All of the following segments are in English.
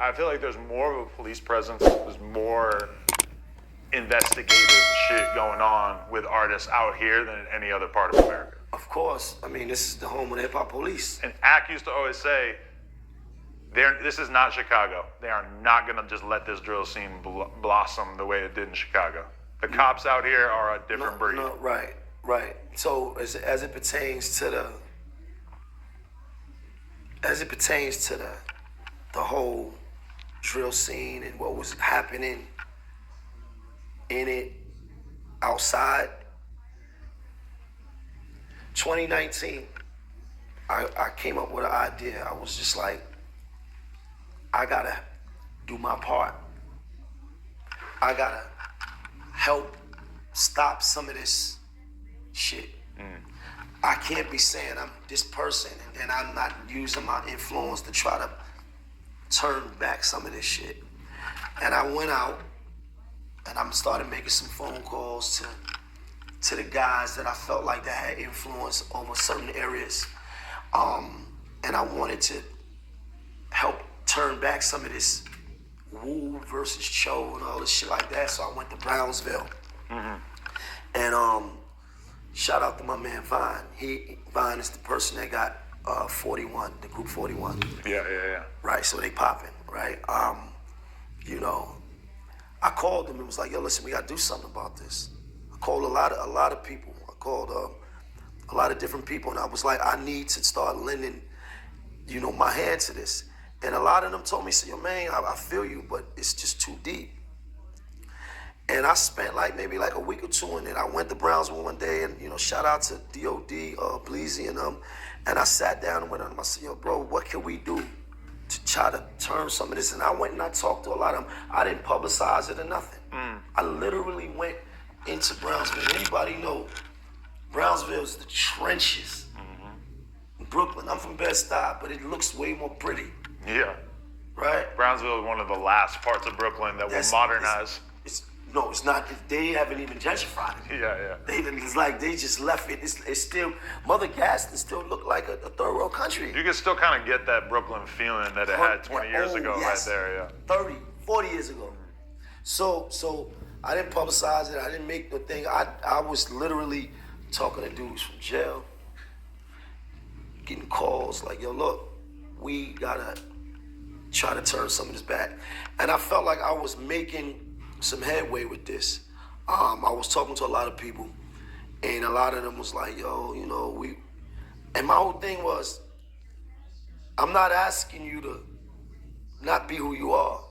I feel like there's more of a police presence. There's more investigative shit going on with artists out here than in any other part of America. Of course. I mean, this is the home of the hip hop police. And Ack used to always say, this is not Chicago. They are not going to just let this drill scene blossom the way it did in Chicago. The cops out here are a different breed. No, right. So as it pertains to the whole drill scene and what was happening in it outside, 2019, I came up with an idea. I was just like, I gotta do my part. I gotta help stop some of this shit. I can't be saying I'm this person and then I'm not using my influence to try to turn back some of this shit. And I went out and I started making some phone calls to the guys that I felt like that had influence over certain areas. And I wanted to help turn back some of this Wu versus CHOO and all this shit like that. So I went to Brownsville. And shout out to my man Vine. Vine is the person that got 41, the group 41. Yeah. Right, so they popping, right? You know, I called them and was like, yo, listen, we gotta do something about this. I called a lot of people. I called a lot of different people, and I was like, I need to start lending, my hand to this. And a lot of them told me, yo, man, I feel you, but it's just too deep. And I spent maybe a week or two in it. I went to Brownsville one day and, shout out to D.O.D., Bleezy and them. And I sat down and went on. I said, yo, bro, what can we do to try to turn some of this? And I went and I talked to a lot of them. I didn't publicize it or nothing. I literally went into Brownsville. Anybody know, Brownsville is the trenches. Brooklyn, I'm from Bed-Stuy, but it looks way more pretty. Yeah. Right? Brownsville is one of the last parts of Brooklyn that will modernize. No, it's not. They haven't even gentrified it. Yeah. They just left it. It's still, Mother Gaston still look like a third world country. You can still kind of get that Brooklyn feeling that it had 20 years ago, yes. Right there, yeah. 30, 40 years ago. So I didn't publicize it. I didn't make the thing. I was literally talking to dudes from jail, getting calls like, yo, look, we gotta try to turn some of this back. And I felt like I was making some headway with this. I was talking to a lot of people, and a lot of them was like, yo, and my whole thing was, I'm not asking you to not be who you are.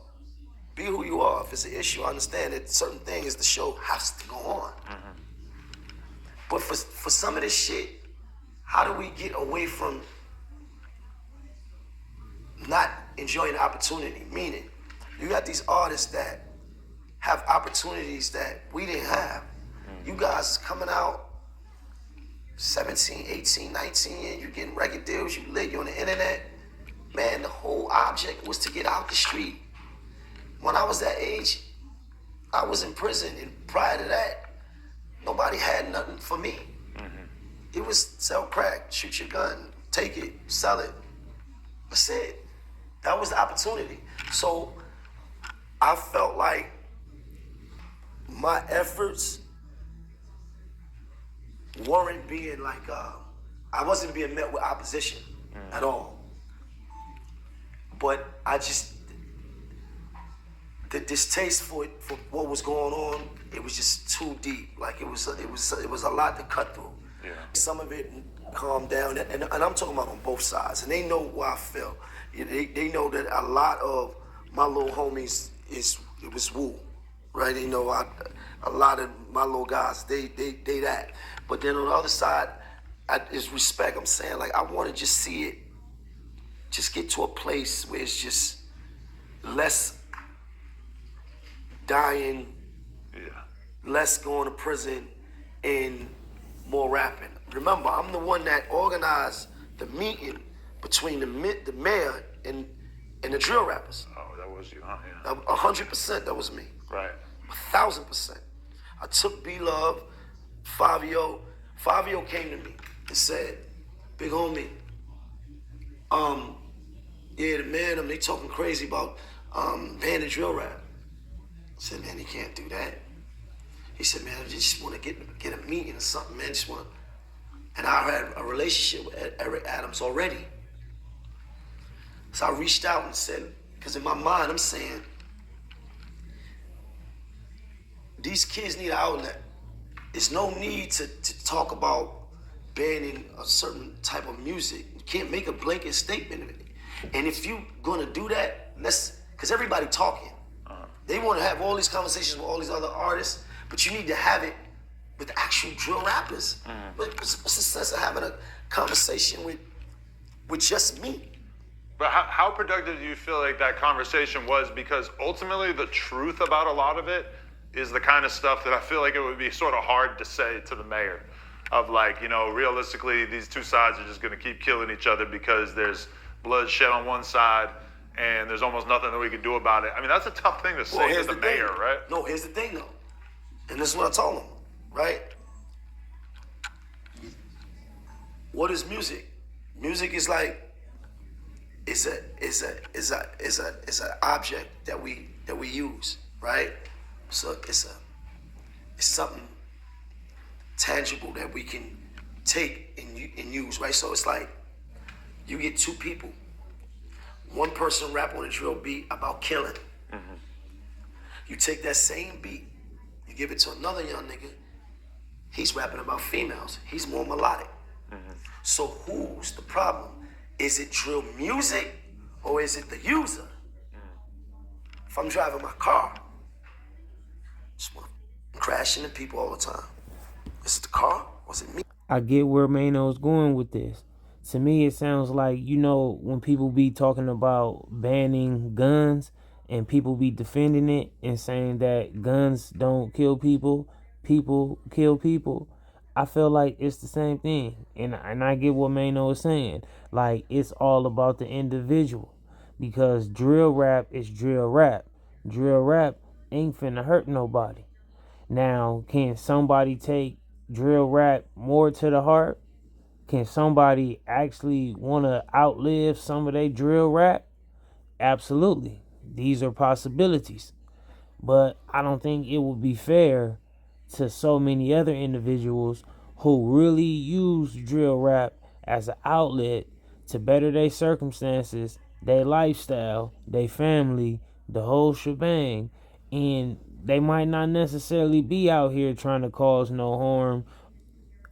Be who you are. If it's an issue, I understand that certain things, the show has to go on. But for some of this shit, how do we get away from not enjoying the opportunity? Meaning, you got these artists that have opportunities that we didn't have. You guys coming out 17, 18, 19, you're getting record deals, you lit, you're on the internet. Man, the whole object was to get out the street. When I was that age, I was in prison, and prior to that, nobody had nothing for me. It was sell crack, shoot your gun, take it, sell it. That's it. That was the opportunity. So I felt like my efforts weren't being I wasn't being met with opposition at all. But I just, the distaste for what was going on, it was just too deep. It was a lot to cut through. Yeah. Some of it calmed down, and I'm talking about on both sides, and they know why I felt. They know that a lot of my little homies it was Wu. Right, a lot of my little guys, they that. But then on the other side, is respect. I'm saying, I want to just see it, just get to a place where it's just less dying, less going to prison, and more rapping. Remember, I'm the one that organized the meeting between the mayor and the drill rappers. Oh, that was you, huh? Yeah. 100%, that was me. Right. 1,000%. I took B-Love, Fabio. Fabio came to me and said, big homie, the man, they talking crazy about ban the drill rap. I said, man, he can't do that. He said, man, I just want to get a meeting or something, man. Just want. And I had a relationship with Eric Adams already. So I reached out and said, because in my mind I'm saying, these kids need an outlet. There's no need to talk about banning a certain type of music. You can't make a blanket statement of it. And if you're gonna do that, because everybody talking. They want to have all these conversations with all these other artists, but you need to have it with actual drill rappers. What's the sense of having a conversation with just me? But how productive do you feel like that conversation was? Because ultimately the truth about a lot of it is the kind of stuff that I feel like it would be sort of hard to say to the mayor. Of like, realistically, these two sides are just going to keep killing each other because there's bloodshed on one side and there's almost nothing that we can do about it. I mean, that's a tough thing to say to the mayor, right? No, here's the thing though. And this is what I told him, right? What is music? Music is like, it's an object that we use, right? So it's something tangible that we can take and use, right? So it's like you get two people. One person rap on a drill beat about killing. You take that same beat, you give it to another young nigga, he's rapping about females. He's more melodic. So who's the problem? Is it drill music or is it the user? If I'm driving my car, I'm crashing into people all the time. Is it the car or is it me? I get where Maino's going with this. To me, it sounds like, when people be talking about banning guns and people be defending it and saying that guns don't kill people, people kill people. I feel like it's the same thing. And I get what Maino is saying. Like, it's all about the individual. Because drill rap is drill rap. Drill rap ain't finna hurt nobody. Now, can somebody take drill rap more to the heart? Can somebody actually want to outlive some of their drill rap? Absolutely. These are possibilities. But I don't think it would be fair to so many other individuals who really use drill rap as an outlet to better their circumstances, their lifestyle, their family, the whole shebang. And they might not necessarily be out here trying to cause no harm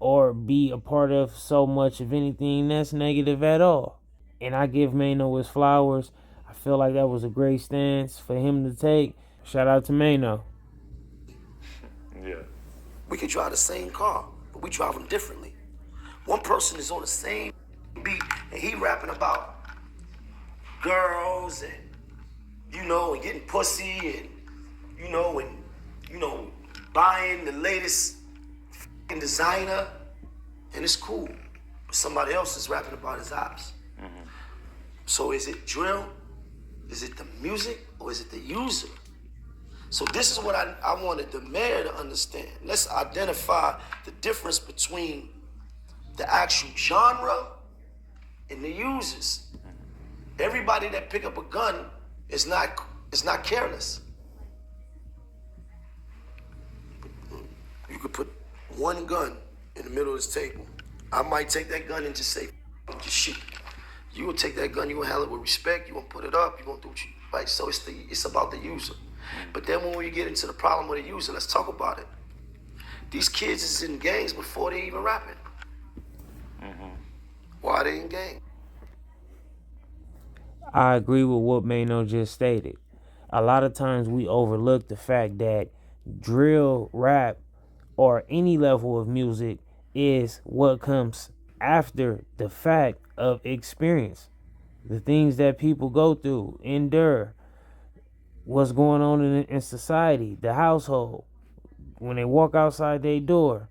or be a part of so much of anything that's negative at all. And I give Maino his flowers. I feel like that was a great stance for him to take. Shout out to Maino. Yeah. We could drive the same car, but we drive them differently. One person is on the same beat and he rapping about girls and, and getting pussy and, buying the latest designer, and it's cool. But somebody else is rapping about his ops. So is it drill? Is it the music or is it the user? So this is what I wanted the mayor to understand. Let's identify the difference between the actual genre and the users. Everybody that pick up a gun is not careless. You could put one gun in the middle of this table. I might take that gun and just say, just shoot. You will take that gun, you will handle it with respect, you won't put it up, you won't do what you, right? So it's about the user. But then when we get into the problem with the user, let's talk about it. These kids is in gangs before they even rapping. Why are they in gangs? I agree with what Maino just stated. A lot of times we overlook the fact that drill rap or any level of music is what comes after the fact of experience. The things that people go through, endure, what's going on in society, the household, when they walk outside their door,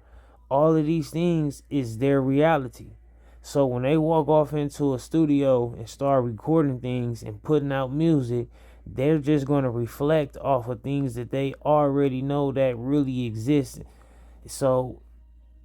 all of these things is their reality. So when they walk off into a studio and start recording things and putting out music, they're just going to reflect off of things that they already know that really exist. So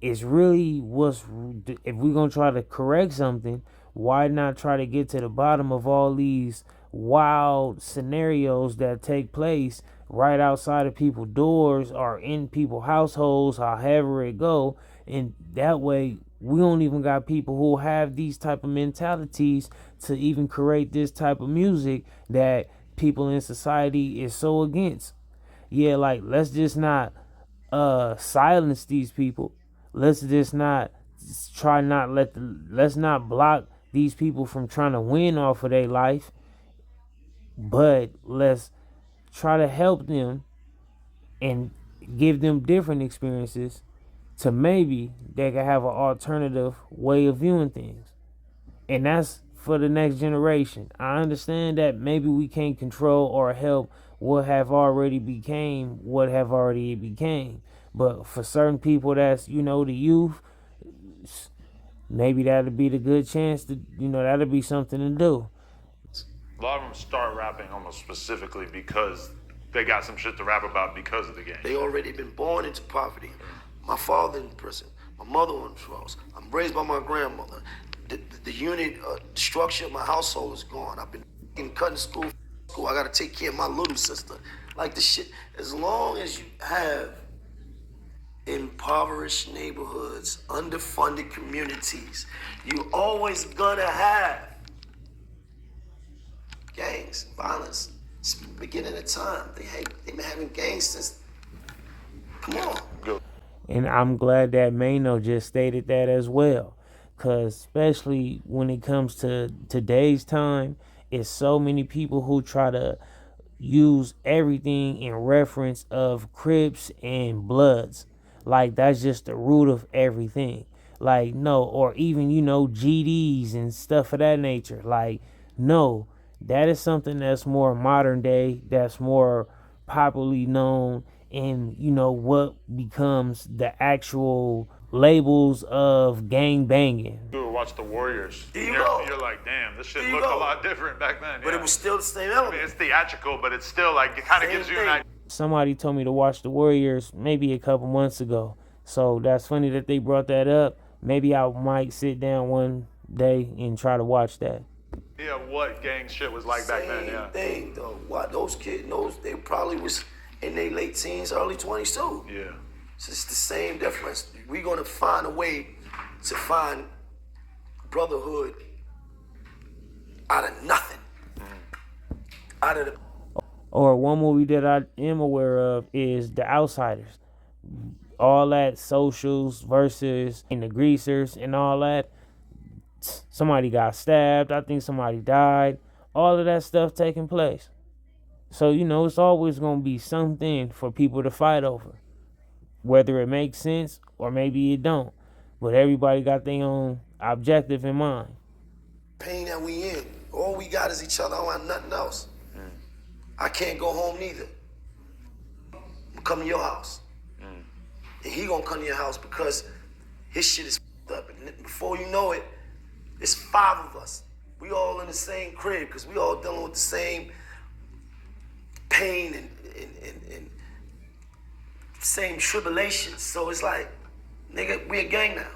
it's really if we're going to try to correct something, why not try to get to the bottom of all these wild scenarios that take place right outside of people's doors or in people's households, however it go. And that way we don't even got people who have these type of mentalities to even create this type of music that people in society is so against. Yeah, like let's just not silence these people. Let's just not try not let let's not block these people from trying to win off of their life, but let's try to help them and give them different experiences to maybe they can have an alternative way of viewing things. And that's for the next generation. I understand that maybe we can't control or help what have already became what have already became. But for certain people that's, the youth, maybe that'll be the good chance to, that'll be something to do. A lot of them start rapping almost specifically because they got some shit to rap about because of the game. They already been born into poverty. My father in prison, my mother on drugs. I'm raised by my grandmother. The unit structure of my household is gone. I've been cutting school. I gotta take care of my little sister. Like the shit, as long as you have impoverished neighborhoods, underfunded communities, you always gonna have gangs, violence. It's the beginning of time. They've been having gangs since, come on. Go. And I'm glad that Maino just stated that as well. Because especially when it comes to today's time, it's so many people who try to use everything in reference of Crips and Bloods. Like that's just the root of everything. Like no, or even GDs and stuff of that nature. Like no, that is something that's more modern day, that's more popularly known, and what becomes the actual labels of gang banging. You watch the Warriors. You're like, damn, this shit looked a lot different back then. But it was still the same element. I mean, it's theatrical, but it's still like it kind of gives you an idea. Somebody told me to watch the Warriors maybe a couple months ago, so that's funny that they brought that up. Maybe I might sit down one day and try to watch that. Yeah, what gang shit was like back then? Yeah. Same thing though. What those kids, they probably was in their late teens, early 20s too. Yeah. So it's the same difference. We're gonna find a way to find brotherhood out of nothing. Out of the. Or one movie that I am aware of is The Outsiders. All that socials versus and the greasers and all that. Somebody got stabbed. I think somebody died. All of that stuff taking place. So, it's always going to be something for people to fight over. Whether it makes sense or maybe it don't. But everybody got their own objective in mind. Pain that we in. All we got is each other. I don't have nothing else. I can't go home neither. I'm come to your house. And he gonna come to your house because his shit is up. And before you know it, it's 5 of us. We all in the same crib because we all dealing with the same pain and same tribulations. So it's like, nigga, we a gang now.